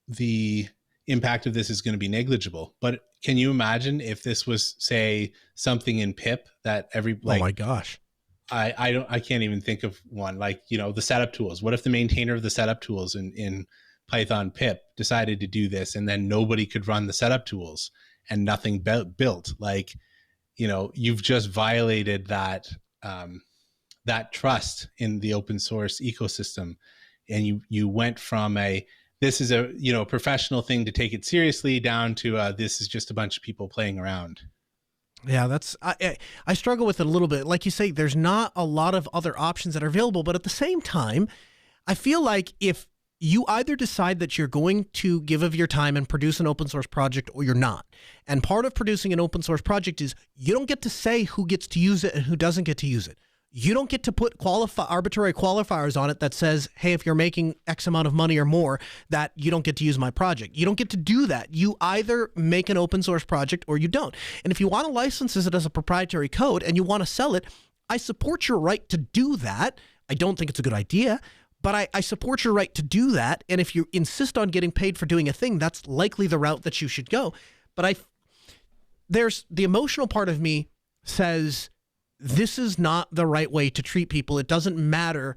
the impact of this is going to be negligible. But can you imagine if this was, say, something in pip that oh my gosh. I can't even think of one, like, the setup tools. What if the maintainer of the setup tools in Python pip decided to do this, and then nobody could run the setup tools and nothing built? Like, you've just violated that trust in the open source ecosystem. And you went from this is a professional thing to take it seriously, down to this is just a bunch of people playing around. Yeah, I struggle with it a little bit. Like you say, there's not a lot of other options that are available, but at the same time, I feel like if you either decide that you're going to give of your time and produce an open source project or you're not. And part of producing an open source project is you don't get to say who gets to use it and who doesn't get to use it. You don't get to put arbitrary qualifiers on it that says, hey, if you're making X amount of money or more, that you don't get to use my project. You don't get to do that. You either make an open source project or you don't. And if you want to license it as a proprietary code and you want to sell it, I support your right to do that. I don't think it's a good idea, but I support your right to do that. And if you insist on getting paid for doing a thing, that's likely the route that you should go. But there's the emotional part of me says, this is not the right way to treat people. It doesn't matter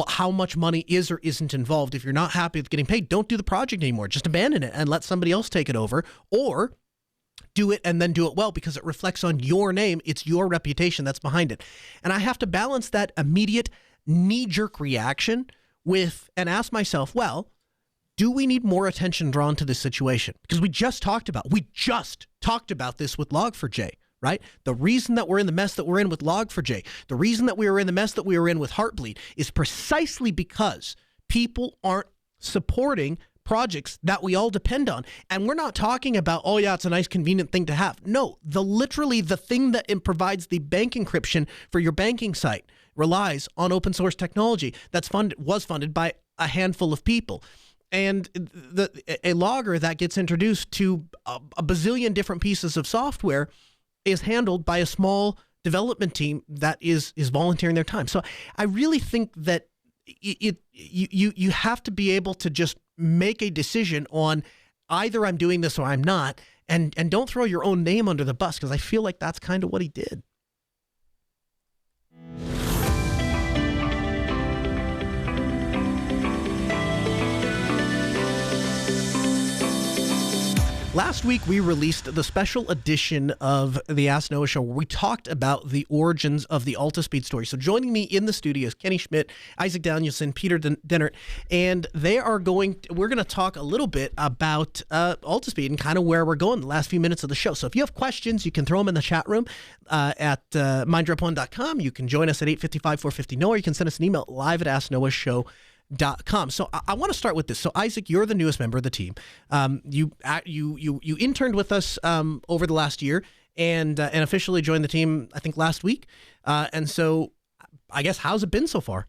how much money is or isn't involved. If you're not happy with getting paid, don't do the project anymore. Just abandon it and let somebody else take it over, or do it and then do it well because it reflects on your name. It's your reputation that's behind it. And I have to balance that immediate knee-jerk reaction with and ask myself, well, do we need more attention drawn to this situation? Because we just talked about this with Log4j. Right? The reason that we're in the mess that we're in with Log4j, the reason that we were in the mess that we were in with Heartbleed is precisely because people aren't supporting projects that we all depend on. And we're not talking about, oh yeah, it's a nice convenient thing to have. No, literally the thing that provides the bank encryption for your banking site relies on open source technology was funded by a handful of people. And a logger that gets introduced to a bazillion different pieces of software is handled by a small development team that is volunteering their time. So I really think that you have to be able to just make a decision on either I'm doing this or I'm not, and don't throw your own name under the bus, because I feel like that's kind of what he did. Last week, we released the special edition of the Ask Noah Show, where we talked about the origins of the Altispeed story. So joining me in the studio is Kenny Schmidt, Isaac Danielson, Peter Dennert, and we're going to talk a little bit about Altispeed and kind of where we're going the last few minutes of the show. So if you have questions, you can throw them in the chat room at minddrop1.com. You can join us at 855-450-NOAH, or you can send us an email live at AskNoahShow.com. So I want to start with this. So Isaac, you're the newest member of the team. You interned with us over the last year and officially joined the team, I think, last week. And so I guess, how's it been so far?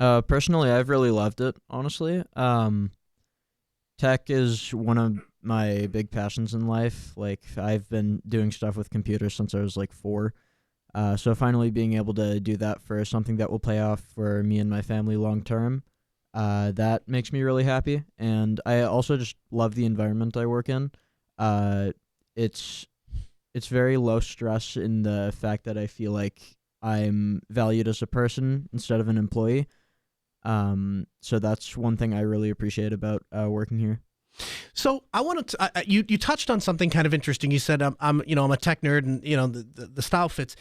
Personally, I've really loved it, honestly. Tech is one of my big passions in life. Like, I've been doing stuff with computers since I was like 4. So finally being able to do that for something that will pay off for me and my family long term, that makes me really happy. And I also just love the environment I work in. It's very low stress in the fact that I feel like I'm valued as a person instead of an employee. So that's one thing I really appreciate about working here. So I wanted to, you touched on something kind of interesting. You said I'm a tech nerd, and the style fits.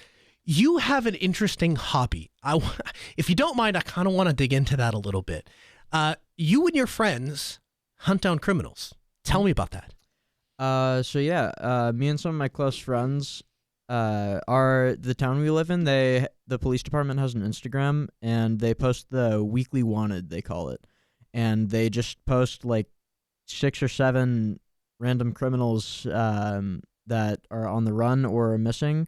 You have an interesting hobby. If you don't mind, I kind of want to dig into that a little bit. You and your friends hunt down criminals. Tell me about that. Me and some of my close friends, the town we live in, the police department has an Instagram, and they post the weekly wanted, they call it. And they just post like 6 or 7 random criminals that are on the run or are missing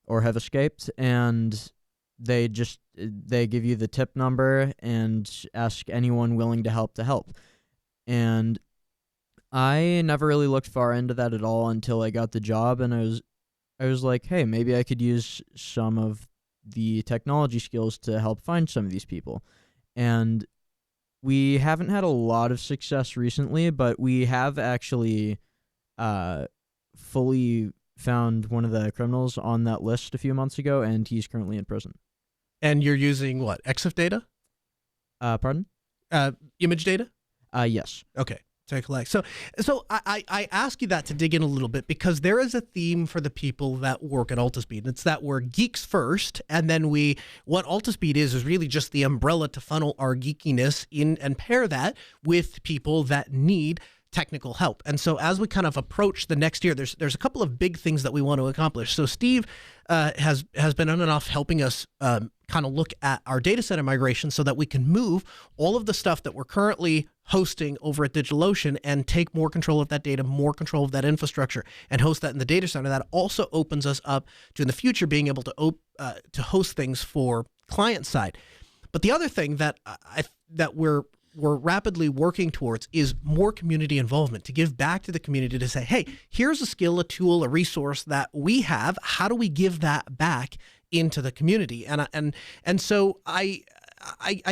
or have escaped, and they give you the tip number and ask anyone willing to help. And I never really looked far into that at all until I got the job, and I was like, hey, maybe I could use some of the technology skills to help find some of these people. And we haven't had a lot of success recently, but we have actually fully found one of the criminals on that list a few months ago, and he's currently in prison. And you're using what? EXIF data? Pardon? Image data? Yes. Okay. To collect. So I ask you that to dig in a little bit, because there is a theme for the people that work at Altispeed. And it's that we're geeks first, and then what Altispeed is really just the umbrella to funnel our geekiness in and pair that with people that need technical help. And so as we kind of approach the next year, there's a couple of big things that we want to accomplish. So Steve has been on and off helping us kind of look at our data center migration so that we can move all of the stuff that we're currently hosting over at DigitalOcean and take more control of that data, more control of that infrastructure, and host that in the data center. That also opens us up to, in the future, being able to host things for client side. But the other thing that we're rapidly working towards is more community involvement, to give back to the community, to say, hey, here's a skill, a tool, a resource that we have. How do we give that back into the community? And so I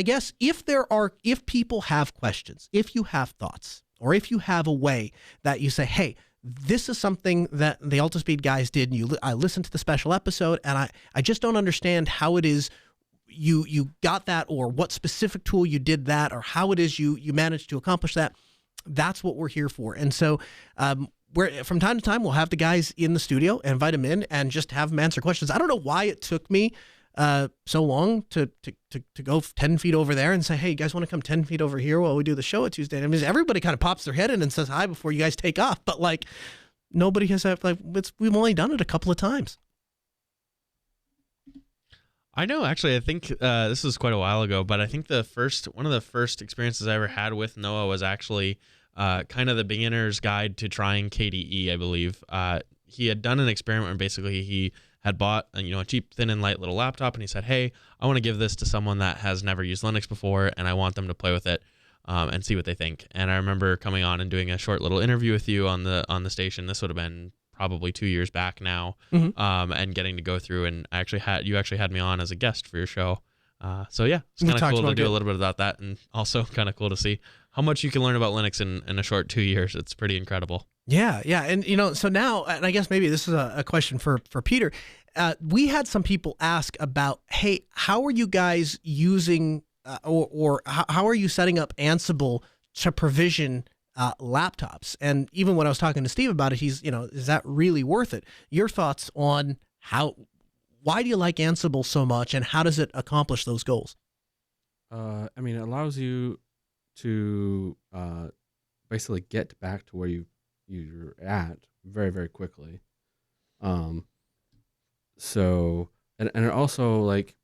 guess if people have questions, if you have thoughts, or if you have a way that you say, hey, this is something that the Altispeed guys did, and I listened to the special episode, and I just don't understand how it is you got that, or what specific tool you did that, or how it is you managed to accomplish that. That's what we're here for. And so we're, from time to time, we'll have the guys in the studio and invite them in and just have them answer questions. I don't know why it took me so long to go 10 feet over there and say, hey, you guys want to come 10 feet over here while we do the show at Tuesday? I mean, everybody kind of pops their head in and says hi before you guys take off, but like nobody has, we've only done it a couple of times. I know, actually, I think this was quite a while ago, but I think one of the first experiences I ever had with Noah was actually kind of the beginner's guide to trying KDE, I believe. He had done an experiment where basically he had bought a cheap, thin and light little laptop, and he said, hey, I want to give this to someone that has never used Linux before, and I want them to play with it and see what they think. And I remember coming on and doing a short little interview with you on the station. This would have been probably 2 years back now, and getting to go through, and you actually had me on as a guest for your show. So yeah, it's kind of cool to do a little bit about that, and also kind of cool to see how much you can learn about Linux in a short 2 years. It's pretty incredible. Yeah. And so now, and I guess maybe this is a question for Peter. We had some people ask about, hey, how are you guys using or how are you setting up Ansible to provision laptops? And even when I was talking to Steve about it, he's, is that really worth it? Your thoughts on why do you like Ansible so much, and how does it accomplish those goals? I mean, it allows you to basically get back to where you're at very, very quickly. So, and it also like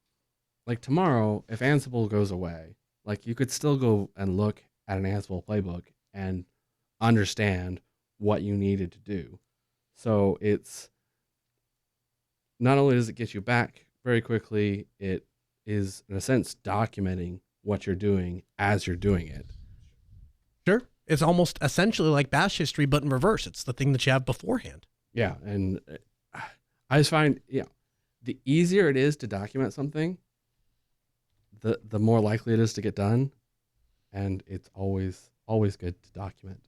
tomorrow, if Ansible goes away, like you could still go and look at an Ansible playbook and understand what you needed to do. So it's not only does it get you back very quickly, it is in a sense documenting what you're doing as you're doing it. Sure. It's almost essentially like Bash history, but in reverse. It's the thing that you have beforehand. Yeah. And I just find, the easier it is to document something, the more likely it is to get done. And it's always good to document.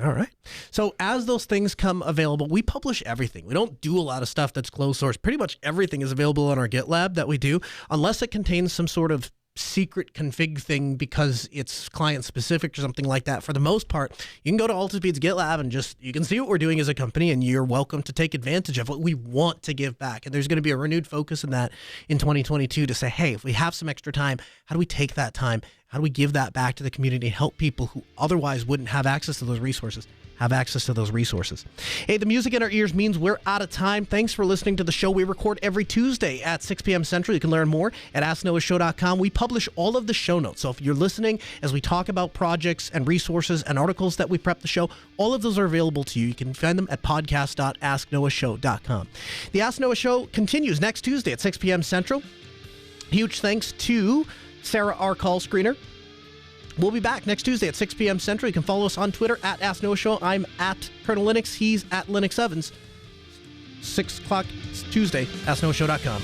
All right. So as those things come available, we publish everything. We don't do a lot of stuff that's closed source. Pretty much everything is available on our GitLab that we do, unless it contains some sort of secret config thing because it's client specific or something like that. For the most part, you can go to Altispeed's GitLab and you can see what we're doing as a company, and you're welcome to take advantage of what we want to give back. And there's going to be a renewed focus in that in 2022 to say, hey, if we have some extra time, how do we take that time? How do we give that back to the community and help people who otherwise wouldn't have access to those resources? Hey, the music in our ears means we're out of time. Thanks for listening to the show. We record every Tuesday at 6 p.m. Central. You can learn more at AskNoahShow.com. We publish all of the show notes. So if you're listening as we talk about projects and resources and articles that we prep the show, all of those are available to you. You can find them at podcast.asknoahshow.com. The Ask Noah Show continues next Tuesday at 6 p.m. Central. Huge thanks to Sarah, our call screener. We'll be back next Tuesday at 6 p.m. Central. You can follow us on Twitter at Ask Noah Show. I'm at Colonel Linux. He's at Linux Evans. 6 o'clock Tuesday, AskNoahShow.com.